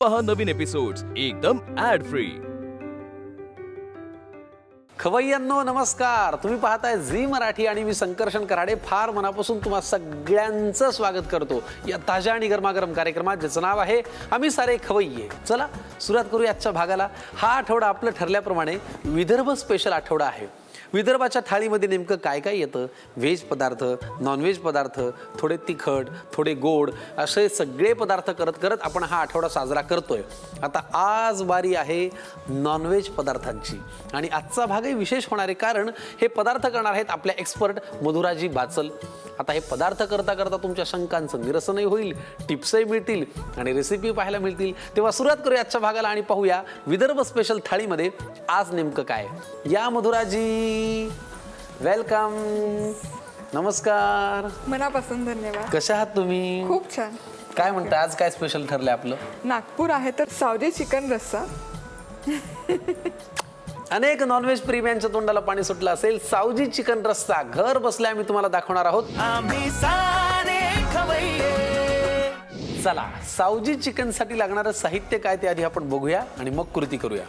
पहा नवीन एपिसोड्स एकदम add free. खवय्यांनो नमस्कार. तुम्ही पाहताय झी मराठी आणि मी संकर्षण कराडे फार मनापासून तुम्हा सगळ्यांचं स्वागत करतो या ताज्या आणि गरमागरम कार्यक्रमात, ज्याचं नाव आहे आम्ही सारे खवय्ये. चला सुरुवात करूया आजच्या भागाला. हा आठवडा आपलं ठरल्याप्रमाणे विदर्भ स्पेशल आठवडा आहे. विदर्भाच्या थाळीमध्ये नेमकं काय काय येतं, व्हेज पदार्थ, नॉनव्हेज पदार्थ, थोडे तिखट, थोडे गोड, असे सगळे पदार्थ करत करत आपण हा आठवडा साजरा करतोय. आता आज बारी आहे नॉनव्हेज पदार्थांची आणि आजचा भागही विशेष होणार आहे, कारण हे पदार्थ करणार आहेत आपल्या एक्सपर्ट मधुराजी बाचल. आता हे पदार्थ करता करता तुमच्या शंकांचं निरसनही होईल, टिप्सही मिळतील आणि रेसिपी पाहायला मिळतील. तेव्हा सुरुवात करूया आजच्या भागाला आणि पाहूया विदर्भ स्पेशल थाळीमध्ये आज नेमकं काय. या मधुराजी, वेलकम. नमस्कार. मनापासून धन्यवाद. कशा आहात तुम्ही? खूप छान. काय म्हणता, आज काय स्पेशल ठरलंय आपलं? नागपूर आहे तर सावजी चिकन रस्सा. अनेक नॉनव्हेज प्रेमीयांच्या तोंडाला पाणी सुटलं असेल. सावजी चिकन रस्सा घर बसल्या आम्ही तुम्हाला दाखवणार आहोत. आम्ही सारे खवय्ये. चला, सावजी चिकन साठी लागणारं साहित्य काय ते आधी आपण बघूया आणि मग कृती करूया.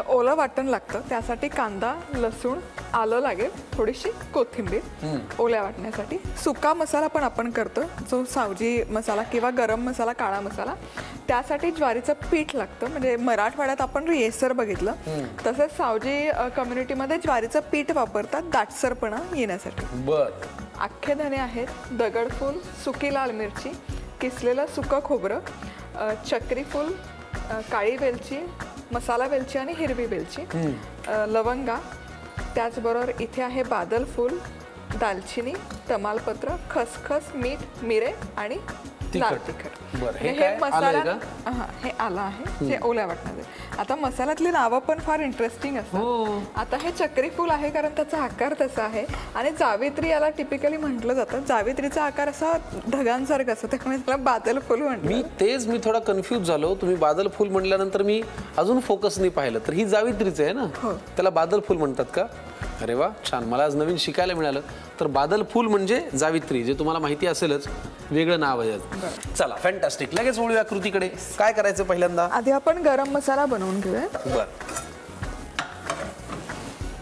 ओलं वाटण लागतं, त्यासाठी कांदा, लसूण, आलं लागेल, थोडीशी कोथिंबीर ओल्या वाटण्यासाठी. सुका मसाला पण आपण करतो, जो सावजी मसाला किंवा गरम मसाला, काळा मसाला. त्यासाठी ज्वारीचं पीठ लागतं. म्हणजे मराठवाड्यात आपण येसर बघितलं, तसंच सावजी कम्युनिटीमध्ये ज्वारीचं पीठ वापरतात दाटसरपणा येण्यासाठी. बर. अख्खे धणे आहेत, दगडफूल, सुकी लाल मिरची, किसलेलं सुकं खोबरं, चक्री फूल, काळी वेलची, मसाला वेलची आणि हिरवी वेलची, लवंगा. त्याचबरोबर इथे आहे बादल फूल, दालचिनी, तमालपत्र, खसखस, मीठ, मिरे आणि लाल तिखट. हे मसाला, हे आलं आहे जे ओल्या वाटणारे. आता मसाल्यातली नावं पण फार इंटरेस्टिंग असतात. आता हे चक्री फूल आहे कारण त्याचा आकार तसा आहे, आणि जावित्री याला टिपिकली म्हटलं जातं. जावित्रीचा आकार असा ढगांसारखा असतो, त्यामुळे त्याला बादल फूल म्हणतात. मी थोडा कन्फ्यूज झालो. तुम्ही बादल फूल म्हटल्यानंतर मी अजून फोकस नाही पाहिलं, तर ही जावित्रीच आहे ना? त्याला बादल फूल म्हणतात का? अरे वा, छान. मला आज नवीन शिकायला मिळालं. तर बादल फूल म्हणजे जावित्री, जे तुम्हाला माहिती असेलच, वेगळं नाव आहे. चला, फॅन्टास्टिक. लगेच वळूया कृतीकडे. काय करायचं पहिल्यांदा? आधी आपण गरम मसाला बनवून घेऊया. बर.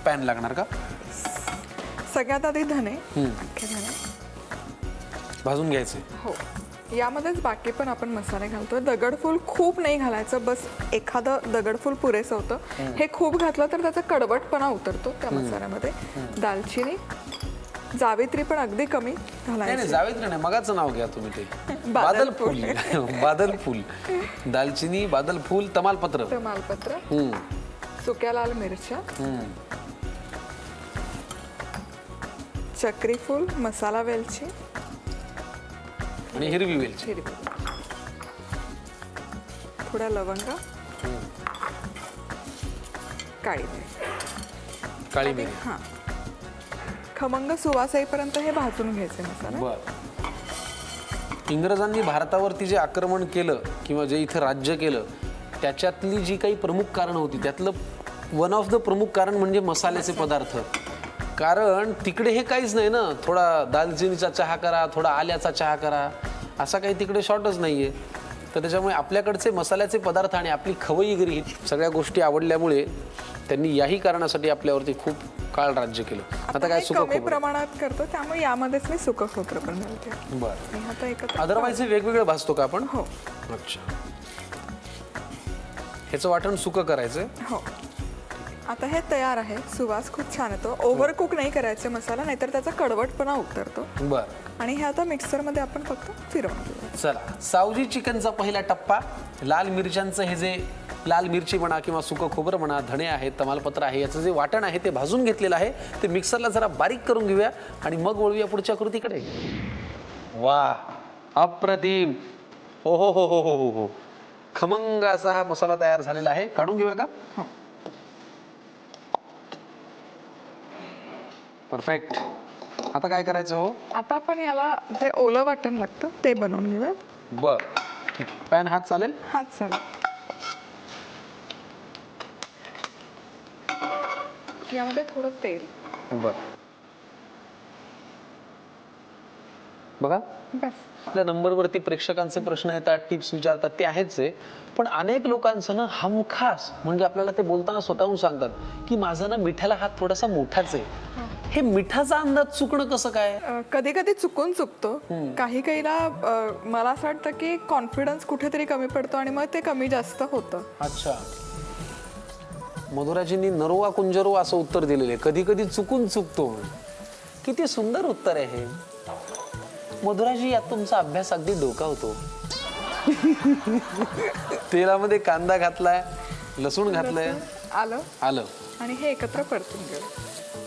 पॅन लागणार का? सगळ्यात आधी धणे, अख्खे धणे भाजून घ्यायचे. हो, यामध्येच बाकी पण आपण मसाले घालतोय. दगडफूल खूप नाही घालायचं, बस एखादं दगडफूल पुरेसं होतं. हे खूप घातलं तर त्याचा कडवटपणा उतरतो त्या मसाल्यामध्ये. दालचिनी, जावित्री पण अगदी कमी घालायची. नाही, जावित्री नाही, मगाचं नाव घ्या तुम्ही ते. बादल फूल. बादल फूल, दालचिनी, बादल फूल, तमालपत्र, सुक्या लाल मिरच्या, चक्री फूल, मसाला वेलची आणि हिरवी वेलची, थोड्या लवंगा, काळी मिरी. हा, खमंग सुवास येईपर्यंत हे भाजून घ्यायचे मसाला. बर. इंग्रजांनी भारतावरती जे आक्रमण केलं किंवा जे इथे राज्य केलं, त्याच्यातली जी काही प्रमुख कारण होती, त्यातलं वन ऑफ द प्रमुख कारण म्हणजे मसाल्याचे पदार्थ. कारण तिकडे हे काहीच नाही ना, थोडा दालचिनीचा चहा करा, थोडा आल्याचा चहा करा, असा काही तिकडे शॉर्टच नाहीये. तर त्याच्यामुळे आपल्याकडचे मसाल्याचे पदार्थ आणि आपली खवईगिरी, सगळ्या गोष्टी आवडल्यामुळे त्यांनी याही कारणासाठी आपल्यावरती खूप काळ राज्य केलं. आता काय सुकं कमी प्रमाणात करतो, त्यामुळे यामध्येच मी सुकं खोबरं पण घालते. बरं. आता एकत्र अदरवाईज वेगवेगळं भाजतो का आपण? हो. अच्छा, ह्याचं वाटण सुकं करायचं. हो. आता हे तयार आहे. सुवास खूप छान येतो. ओव्हर कुक नाही करायचं मसाला, नाहीतर त्याचा कडवटपणा उतरतो. बरं. आणि हे आता मिक्सरमध्ये आपण फक्त फिरवून घेऊ. चला, सावजी चिकनचा पहिला टप्पा. लाल मिरच्यांचं हे जे लाल मिरची म्हणा किंवा सुकं खोबरं म्हणा, धणे आहेत, तमालपत्र आहे, याचं जे वाटण आहे ते भाजून घेतलेलं आहे, ते मिक्सरला जरा बारीक करून घेऊया आणि मग वळूया पुढच्या कृतीकडे. वा, अप्रतिम. हो हो हो हो हो हो हो, खमंग असा हा मसाला तयार झालेला आहे. काढून घेऊया का? परफेक्ट. आता काय करायचं हो? आता आपण याला जे ओलं वाटण लागतं ते बनवून घेऊया. बर. पॅन हात चालेल? हात चालेल. यामध्ये थोडं तेल. बर. बघा बस. आपल्या नंबरवरती प्रेक्षकांचे प्रश्न येतात, टिप्स विचारतात, ते आहेच आहे. पण अनेक लोकांचं ना हमखास म्हणजे आपल्याला ते बोलताना स्वतःहून सांगतात की माझा ना मिठाला हात थोडासा मोठाच आहे. हे मिठाचा अंदाज चुकणं कसं काय? कधी कधी चुकून चुकतो. काही काहीला मला असं वाटतं की कॉन्फिडन्स कुठेतरी कमी पडतो आणि मग ते कमी जास्त होतं. अच्छा, मधुराजींनी नरोवा कुंजरो असं उत्तर दिलेले, कधी कधी चुकून चुकतो. किती सुंदर उत्तर आहे हे. मधुराजी, यात तुमचा अभ्यास अगदी डोकावतो. तेलामध्ये कांदा घातलाय, लसूण घातलंय, आलं आणि हे एकत्र परतून घेऊ.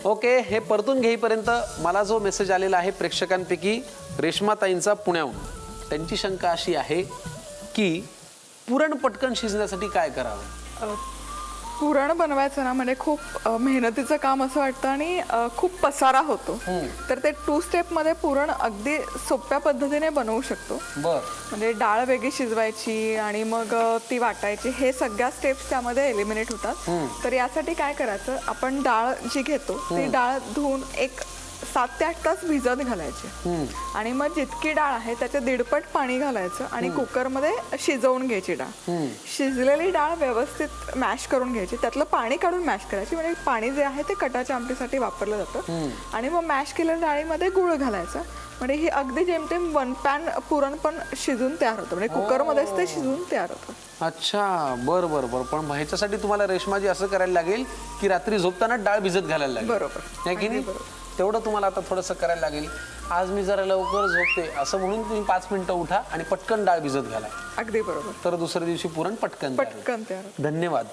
ओके, हे परतून घेईपर्यंत मला जो मेसेज आलेला आहे प्रेक्षकांपैकी रेश्माताईंचा पुण्याहून, त्यांची शंका अशी आहे की पुरण पटकन शिजण्यासाठी काय करावं? पुरण बनवायचं ना म्हणजे खूप मेहनतीचं काम असं वाटतं आणि खूप पसारा होतो. तर ते 2 स्टेपमध्ये पुरण अगदी सोप्या पद्धतीने बनवू शकतो. बर, म्हणजे डाळ वेगळी शिजवायची आणि मग ती वाटायची, हे सगळ्या स्टेप्स त्यामध्ये एलिमिनेट होतात. तर यासाठी काय करायचं, आपण डाळ जी घेतो ती डाळ धुवून एक 7 ते 8 तास भिजत घालायची आणि मग जितकी डाळ आहे त्याच्या 1.5 पाणी घालायचं आणि कुकरमध्ये शिजवून घ्यायची डाळ. शिजलेली डाळ व्यवस्थित मॅश करून घ्यायची, त्यातलं पाणी काढून मॅश करायची. म्हणजे पाणी जे आहे ते कटाच्या आमटीसाठी वापरलं जातं. आणि मग मॅश केलेल्या डाळीमध्ये गुळ घालायचा. म्हणजे ही अगदी जेमतेम 1 पॅन पुरण पण शिजून तयार होतं. म्हणजे कुकरमध्येच ते शिजून तयार होतं. अच्छा, बर बर बर. पण ह्याच्यासाठी तुम्हाला रेश्माजी असं करायला लागेल की रात्री झोपताना डाळ भिजत घालायला लागेल. बरोबर, नाही की नाही? तेवढं तुम्हाला आता थोडंसं करायला लागेल. आज मी जरा लवकर झोपते असं म्हणून तुम्ही 5 मिनिटं उठा आणि पटकन डाळ भिजत घाला. अगदी बरोबर. तर दुसऱ्या दिवशी पुरण पटकन तयार तयार. धन्यवाद.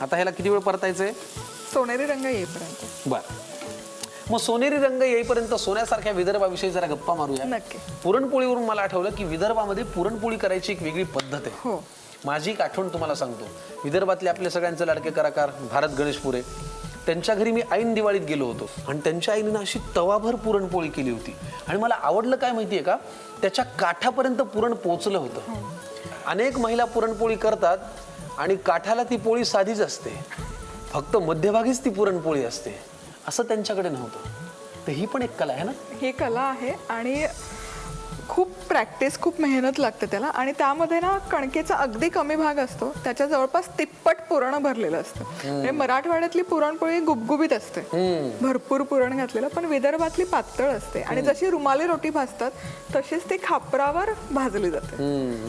आता ह्याला किती वेळ परतायचंय? सोनेरी रंग येईपर्यंत. बर, मग सोनेरी रंग येईपर्यंत सोन्यासारख्या विदर्भाविषयी जरा गप्पा मारूया. नक्की. पुरणपोळीवरून मला आठवलं की विदर्भामध्ये पुरणपोळी करायची एक वेगळी पद्धत आहे. हो. माझी एक आठवण तुम्हाला सांगतो. विदर्भातले आपले सगळ्यांचे लाडके कलाकार भारत गणेशपुरे, त्यांच्या घरी मी ऐन दिवाळीत गेलो होतो आणि त्यांच्या आईने अशी तवाभर पुरणपोळी केली होती. आणि मला आवडलं काय माहितीये का, त्याच्या काठापर्यंत पुरण पोचलं होतं. अनेक महिला पुरणपोळी करतात आणि काठाला ती पोळी साधीच असते, फक्त मध्यभागीच ती पुरणपोळी असते. असं त्यांच्याकडे नव्हतं. तर ही पण एक कला आहे ना? ही कला आहे आणि खूप प्रॅक्टिस, खूप मेहनत लागते त्याला. आणि त्यामध्ये ना कणकेचा अगदी कमी भाग असतो, त्याच्या जवळपास तिप्पट पुरण भरलेलं असतं. म्हणजे मराठवाड्यातली पुरणपोळी गुबगुबीत असते, भरपूर पुरण घातलेलं. पण विदर्भातली पातळ असते आणि जशी रुमाली रोटी भाजतात तशीच ती खापरावर भाजली जाते.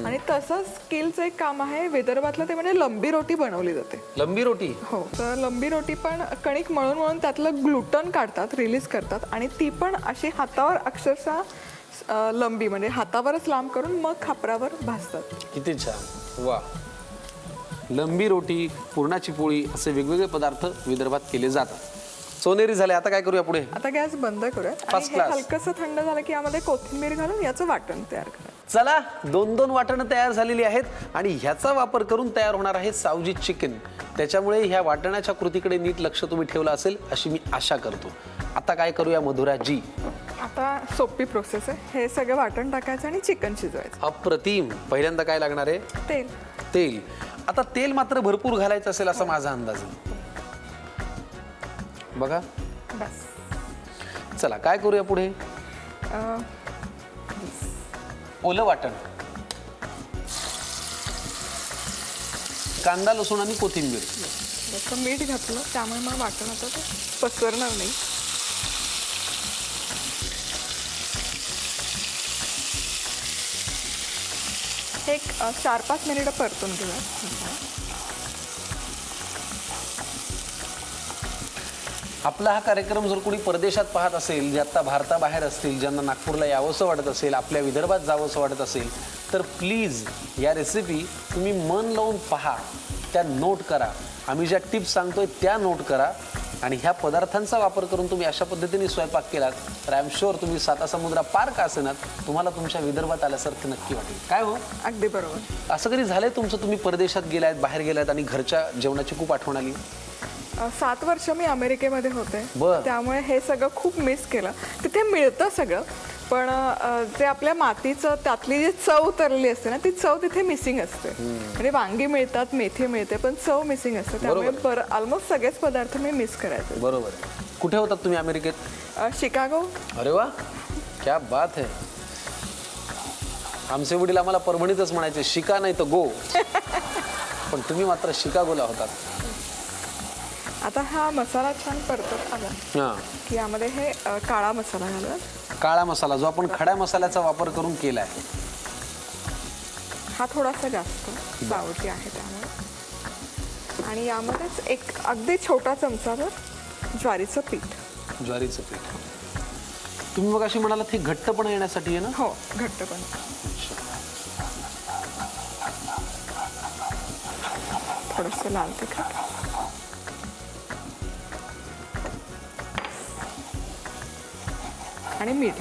आणि तसंच स्किलचं एक काम आहे विदर्भातलं, ते म्हणजे लंबी रोटी बनवली जाते. लंबी रोटी? हो. तर लंबी रोटी पण कणिक मळून मळून त्यातलं ग्लुटन काढतात, रिलीज करतात आणि ती पण अशी हातावर अक्षरशः लंबी, म्हणजे हातावरच लांब करून मग खापरावर भाजतात. किती छान, वा. लंबी रोटी, पुरणाची पोळी असे वेगवेगळे पदार्थ विदर्भात केले जातात. सोनेरी झाले, आता काय करूया पुढे? आता गॅस बंद करूया आणि हे हलकसं थंड झालं की यामध्ये कोथिंबीर घालून याचं वाटण तयार करूया. चला, 2-2 वाटणं तयार झालेली आहेत आणि ह्याचा वापर करून तयार होणार आहे सावजी चिकन. त्याच्यामुळे ह्या वाटणाच्या कृतीकडे नीट लक्ष तुम्ही ठेवलं असेल अशी मी आशा करतो. आता काय करूया मधुराजी? आता सोपी प्रोसेस आहे. हे सगळं वाटण टाकायचं आणि चिकन शिजवायचं. अप्रतिम. पहिल्यांदा काय लागणार आहे? तेल. तेल. आता तेल मात्र भरपूर घालायचं असेल असा माझा अंदाज आहे. बघा, बस. चला काय करूया पुढे? ओलं वाटण, कांदा, लसूण आणि कोथिंबीर. जसं मीठ घातलं त्यामुळे मग वाटण आता ते पसरणार नाही. एक 4-5 मिनिटं परतून घेऊया. आपला हा कार्यक्रम जर कोणी परदेशात पाहत असेल, जे आता भारताबाहेर असतील, ज्यांना नागपूरला यावंसं वाटत असेल, आपल्या विदर्भात जावंसं वाटत असेल, तर प्लीज या रेसिपी तुम्ही मन लावून पहा, त्या नोट करा. आम्ही ज्या टिप्स सांगतोय त्या नोट करा आणि ह्या पदार्थांचा वापर करून तुम्ही अशा पद्धतीने स्वयंपाक केलात तर आय एम शुअर तुम्ही 7 समुद्रा पार का असेनात, तुम्हाला तुमच्या विदर्भात आल्यासारखं नक्की वाटेल. काय हो? अगदी बरोबर. असं कधी झालंय तुमचं, तुम्ही परदेशात गेलायत, बाहेर गेलायत आणि घरच्या जेवणाची खूप आठवण आली? 7 वर्ष मी अमेरिकेमध्ये होते, बरं. त्यामुळे हे सगळं खूप मिस केलं. तिथे मिळतं सगळं, पण जे आपल्या मातीचं त्यातली जी चव उतरलेली असते ना, ती चव तिथे मिसिंग असते. म्हणजे वांगी मिळतात, मेथी मिळते, पण चव मिसिंग असते. त्यामुळे ऑलमोस्ट सगळेच पदार्थ मी मिस करायचे. बरोबर. कुठे होतात तुम्ही अमेरिकेत? शिकागो. अरे वा, क्या बात है. आमचे वडील आम्हाला परभणीतच म्हणायचे शिका नाही तर गो. पण तुम्ही मात्र शिकागोला होतात. आता हा मसाला छान परतत आला हां. की यामध्ये हे काळा मसाला घालूया. काळा मसाला जो आपण खड्या मसाल्याचा वापर करून केलाय. हा थोडासा जास्त सावटी आहे त्यामुळे. आणि यामध्येच एक अगदी छोटा चमचाभर ज्वारीचं पीठ. ज्वारीचं पीठ. तुम्ही मग अशी म्हणालात हे घट्टपणा येण्यासाठी आहे ना? हो, घट्टपणा. थोडंसं लाल तिखट आणि मीठ.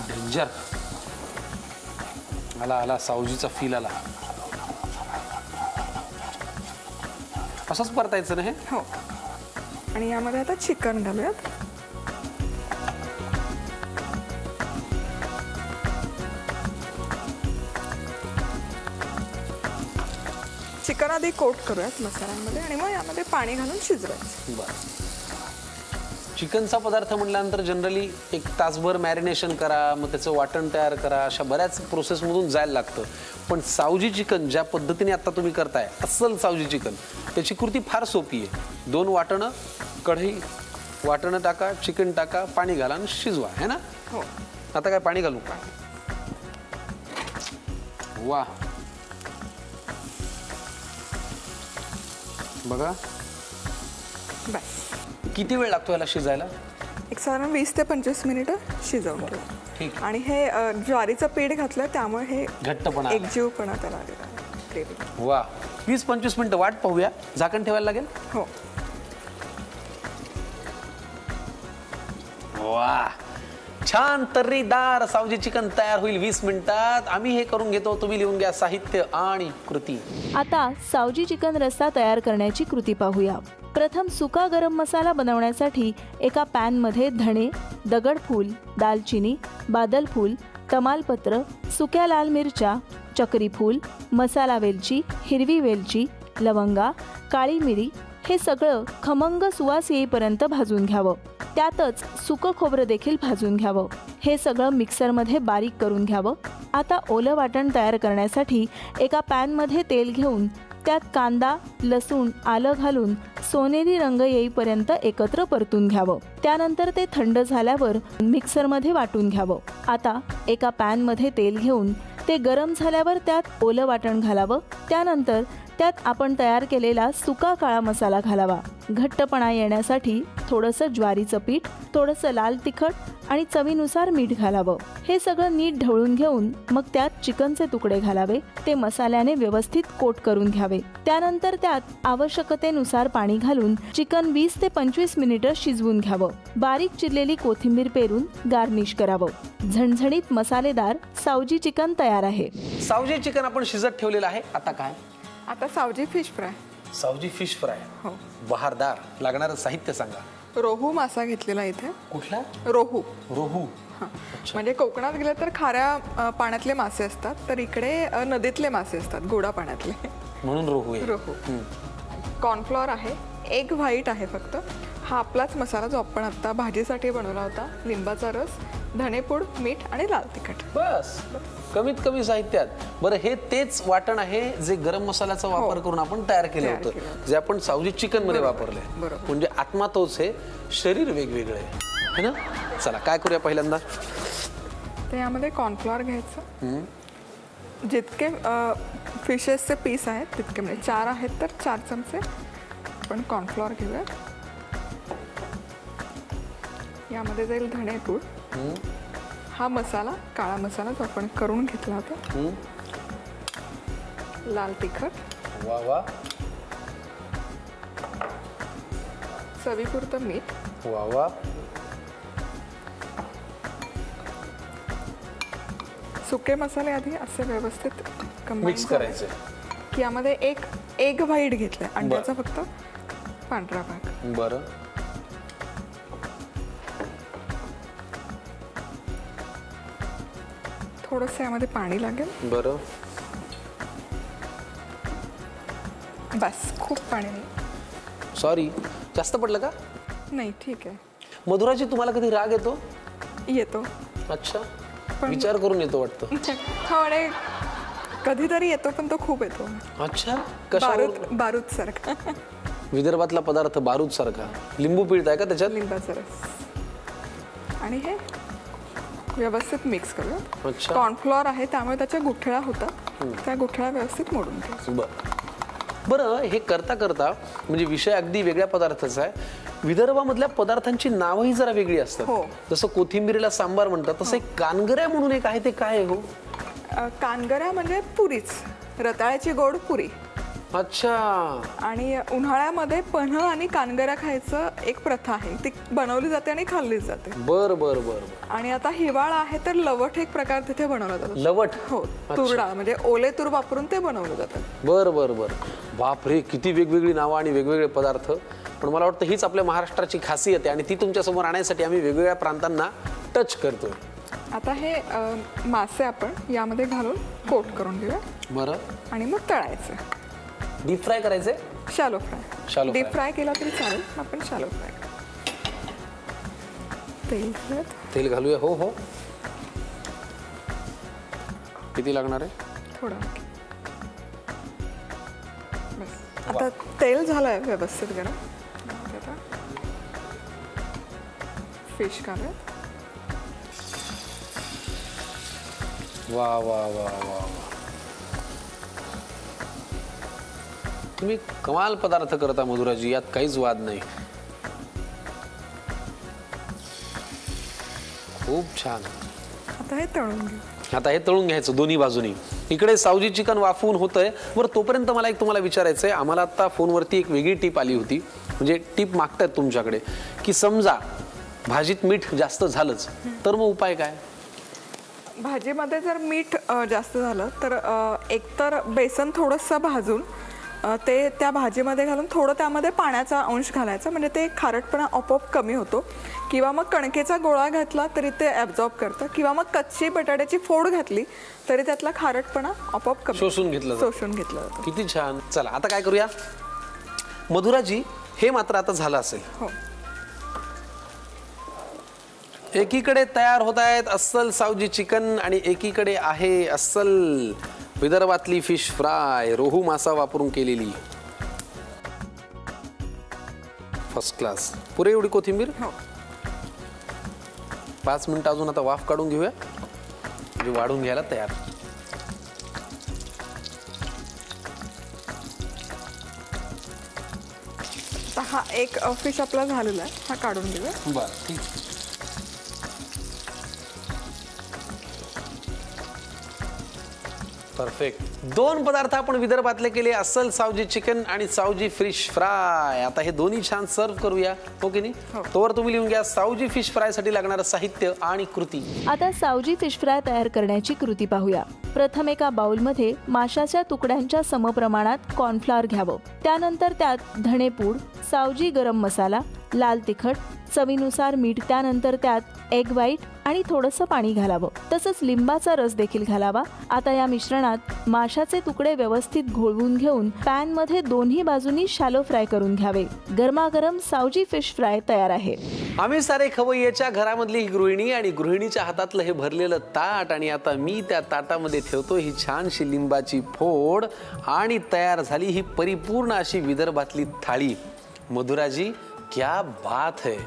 डेंजर. आला सावजीचा फील आला. असंच परतायचं ना हे? हो. आणि यामध्ये आता चिकन घालूयात. चिकन आधी कोट करूयात मसाल्यामध्ये आणि मग यामध्ये पाणी घालून शिजवायचं. बरं. चिकनचा पदार्थ म्हटल्यानंतर जनरली एक तासभर मॅरिनेशन करा, मग त्याचं वाटण तयार करा, अशा बऱ्याच प्रोसेसमधून जायला लागतं. पण सावजी चिकन ज्या पद्धतीने आता तुम्ही करताय, अस्सल सावजी चिकन, त्याची कृती फार सोपी आहे. 2 वाटणं, कढई, वाटणं टाका, चिकन टाका, पाणी घाला आणि शिजवा, है ना? हो. आता काय पाणी घालू? वा, बघा. बस. किती वेळ लागतो याला शिजायला? एक साधारण 20 ते 25 मिनिटं शिजवून घेऊ. ठीक. आणि हे ज्वारीचं पीठ घातलं त्यामुळे हे घट्टपणा आला. एकजीवपणा त्याला आलेला आहे ग्रेव्ही. वा. 20-25 मिनिटं वाट पाहूया. झाकण ठेवायला लागेल? हो. वा, छान तर्रीदार सावजी चिकन तयार होईल 20 मिनिटात. आम्ही हे करून घेतो. तुम्ही लिहून घ्या साहित्य आणि कृती. आता सावजी चिकन रस्सा तयार करण्याची कृती पाहूया. प्रथम सुका गरम मसाला बनवण्यासाठी एका पॅनमध्ये धणे, दगडफूल, दालचिनी, बादलफूल, तमालपत्र, सुक्या लाल मिरच्या, चक्रीफूल, मसाला वेलची, हिरवी वेलची, लवंगा, काळी मिरी हे सगळं खमंग सुवास येईपर्यंत भाजून घ्यावं. त्यातच सुकं खोबरं देखील भाजून घ्यावं. हे सगळं मिक्सरमध्ये बारीक करून घ्यावं. आता ओलं वाटण तयार करण्यासाठी एका पॅनमध्ये तेल घेऊन त्यात कांदा, लसूण, आलं घालून सोनेरी रंग येईपर्यंत एकत्र परतून घ्यावं. त्यानंतर ते थंड झाल्यावर मिक्सरमध्ये वाटून घ्यावं. आता एका पॅनमध्ये तेल घेऊन ते गरम झाल्यावर त्यात ओलं वाटण घालावं. त्यानंतर त्यात आपण तयार केलेला सुका काळा मसाला घालावा. घट्टपणा येण्यासाठी थोडंसं ज्वारीचं पीठ, थोडंसं लाल तिखट आणि चवीनुसार मीठ घालावं. हे सगळं नीट ढवळून घेऊन मग त्यात चिकनचे तुकडे घालावे. ते मसाल्याने व्यवस्थित कोट करून घ्यावे. त्यानंतर त्यात आवश्यकतेनुसार पाणी घालून चिकन 20 ते 25 मिनिटं शिजवून घ्यावं. बारीक चिरलेली कोथिंबीर पेरून गार्निश करावं. झणझणीत मसालेदार सावजी चिकन तयार आहे. सावजी चिकन आपण शिजत ठेवलेलं आहे. आता काय? आता Saoji fish fry. Saoji fish fry. हो. बहारदार. लागणारं साहित्य सांगा. रोहू मासा घेतलेला इथे. कुठला? रोहू. रोहू. हां. म्हणजे कोकणात गेलं तर खाऱ्या पाण्यातले मासे असतात, तर इकडे नदीतले मासे असतात, गोडा पाण्यातले. म्हणून रोहू आहे. रोहू. कॉर्नफ्लॉवर आहे, एग व्हाईट आहे फक्त. हा आपलाच मसाला जो आपण आता भाजीसाठी बनवला होता. लिंबाचा रस, धणेपूड, मीठ आणि लाल तिखट. बस. कमीत कमी साहित्यात. बरं, हे तेच वाटण आहे जे गरम मसाल्याचा वापर करून आपण तयार केलं होतं, जे आपण सावजी चिकन मध्ये वापरले. म्हणजे आत्मा तोच आहे, शरीर वेगवेगळे आहे ना. चला काय करूया पहिल्यांदा? तर यामध्ये कॉर्नफ्लॉवर घ्यायचं. जितके फिशेसचे पीस आहेत तितके, म्हणजे 4 आहेत तर 4 चमचे आपण कॉर्नफ्लॉवर घेऊया. यामध्ये जाईल धणेपूड. हा मसाला, काळा मसाला जो आपण करून घेतला होता. लाल तिखट. वा वा. चवीपुरतं मीठ. वा वा. सुके मसाले आधी असे व्यवस्थित मिक्स करायचे. की यामध्ये एक एग व्हाईट घेतलाय, अंड्याचा फक्त पांढरा भाग. बरं. थोडंसं यामध्ये पाणी लागेल. बरं. बस, खूप पाणी नाही. सॉरी, जास्त पडलं का? नाही ठीक आहे. मधुराजी, तुम्हाला कधी राग येतो? येतो. अच्छा, विचार करून येतो वाटतं. हा, आणि कधीतरी येतो पण तो खूप येतो. अच्छा, कशावर? बारूद सारखा. विदर्भातला पदार्थ बारूद सारखा. लिंबू पिळताय का त्याच्यात? लिंबाचा रस. आणि हे व्यवस्थित मिक्स करूया. अच्छा. कॉर्नफ्लॉवर आहे त्यामुळे त्याच्या गुठळ्या होतात, त्या गुठळ्या व्यवस्थित मोडून घ्या. बरं, हे करता करता म्हणजे विषय अगदी वेगळ्या पदार्थाचा आहे. विदर्भामधल्या पदार्थांची नावही जरा वेगळी असतात. हो. जसं कोथिंबीरीला सांबार म्हणतात, तसं एक कानगऱ्या म्हणून एक आहे, ते काय आहे हो? कानगऱ्या म्हणजे पुरीच, रताळ्याची गोड पुरी. अच्छा. आणि उन्हाळ्यामध्ये पन्ह आणि कानगऱ्या खायचं एक प्रथा आहे, ती बनवली जाते आणि खाल्ली जाते. बर बर बर. आणि आता हिवाळा आहे तर लवट एक प्रकार तिथे बनवला जातो. लवट? हो, तुरडा म्हणजे ओले तूर वापरून ते बनवलं जातं. बर बर बर. बापरे, किती वेगवेगळी नावं आणि वेगवेगळे पदार्थ. पण मला वाटतं हीच आपल्या महाराष्ट्राची खासियत आहे आणि ती तुमच्या समोर आणण्यासाठी आम्ही वेगवेगळ्या प्रांतांना टच करतोय. आता हे मासे आपण यामध्ये घालून कोट करून घेऊया. बरं. आणि मग तळायचं. डीप फ्राय करायचे? Shallow fry. Shallow deep fry. Fry केला तरी चालेल, आपण शालो फ्राय. तेल घालूयात. तेल घालूया. हो हो. किती लागणार आहे? थोडं. बस. आता तेल झालंय व्यवस्थित गरम. आता फिश घालूयात. वा वा वा वा. तुम्ही कमाल पदार्थ करता मधुराजी, यात काहीच वाद नाही. खूप छान. आता हे तळून घेऊ. आता हे तळून घ्यायचं दोन्ही बाजूनी. इकडे सावजी चिकन वाफवून होतंय. बरं, तोपर्यंत मला एक तुम्हाला विचारायचं आहे. आम्हाला आता फोनवरती एक वेगळी टीप आली होती, म्हणजे टीप मागतायत तुमच्याकडे, की समजा भाजीत मीठ जास्त झालंच तर मग उपाय काय? भाजीमध्ये जर मीठ जास्त झालं तर एकतर बेसन थोडंसं भाजून ते त्या भाजीमध्ये घालून थोडं त्यामध्ये पाण्याचा अंश घालायचा, म्हणजे ते खारटपणा आपोआप कमी होतो. किंवा मग कणकेचा गोळा घातला तरी ते ॲब्झॉर्ब करतं, किंवा मग कच्ची बटाट्याची फोड घातली तरी त्यातला खारटपणा आपोआप कमी शोषून घेतलं जातं. किती छान. चला आता काय करूया मधुराजी, हे मात्र आता झालं असेल. हो. एकीकडे तयार होत आहेत अस्सल सावजी चिकन आणि एकीकडे आहे अस्सल विदर्भातली फिश फ्राय, रोहू मासा वापरून केलेली. First class. पुरे एवढी कोथिंबीर? हो. 5 मिनिटं अजून आता वाफ काढून घेऊया, म्हणजे वाढून घ्यायला तयार. आता हा एक फिश आपला झालेला आहे, हा काढून घेऊया. बरं, ठीक. परफेक्ट. 2 पदार्थ आपण विदर्भातले केले, अस्सल सावजी चिकन आणि सावजी फिश फ्राय. आता हे दोन्ही छान सर्व करूया, हो की नाही? तोवर तुम्ही लिहून घ्या सावजी फिश फ्राय साठी लागणारं साहित्य आणि कृती. आता सावजी फिश फ्राय तयार करण्याची कृती पाहूया. प्रथम एका बाउलमध्ये माशाच्या तुकड्यांच्या समप्रमाणात कॉर्नफ्लॉवर घ्यावं. त्यानंतर त्यात धणेपूड, सावजी गरम मसाला, लाल तिखट, चवीनुसार मीठ, त्यानंतर त्यात एग व्हाईट आणि थोडंसं पाणी घालावं. तसंच लिंबाचा रस देखील घालावा. आता या मिश्रणात माशाचे तुकडे व्यवस्थित घोळवून घेऊन पॅन मध्ये दोन्ही बाजूनी शॅलो फ्राय करून घ्यावे. गरमागरम सावजी फिश फ्राय तयार आहे. आम्ही सारे खवय्येच्या घरामधली ही गृहिणी आणि गृहिणीच्या हातातलं हे भरलेलं ताट, आणि आता मी त्या ताटामध्ये ठेवतो ही छानशी लिंबाची फोड, आणि तयार झाली ही परिपूर्ण अशी विदर्भातली थाळी. मधुराजी, क्या बात है.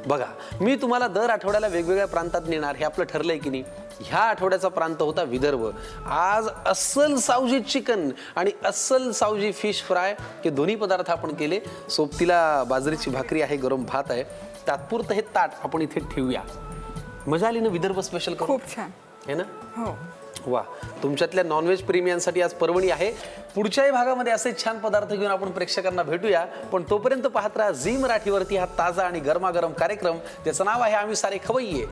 बघा, मी तुम्हाला दर आठवड्याला वेगवेगळ्या प्रांतात नेणार, हे आपलं ठरलंय की नाही. ह्या आठवड्याचा प्रांत होता विदर्भ. आज अस्सल सावजी चिकन आणि अस्सल सावजी फिश फ्राय हे दोन्ही पदार्थ आपण केले. सोबतीला बाजरीची भाकरी आहे, गरम भात आहे. तात्पुरतं हे ताट आपण इथे ठेवूया. मजा आली ना विदर्भ स्पेशल? खूप छान है ना? हो. वा, तुमच्यातल्या नॉनव्हेज प्रेमियांसाठी आज पर्वणी आहे. पुढच्याही भागामध्ये असे छान पदार्थ घेऊन आपण प्रेक्षकांना भेटूया. पण तोपर्यंत पाहत राहा झी मराठीवरती हा ताजा आणि गरमागरम कार्यक्रम, ज्याचं नाव आहे आम्ही सारे खवय्ये.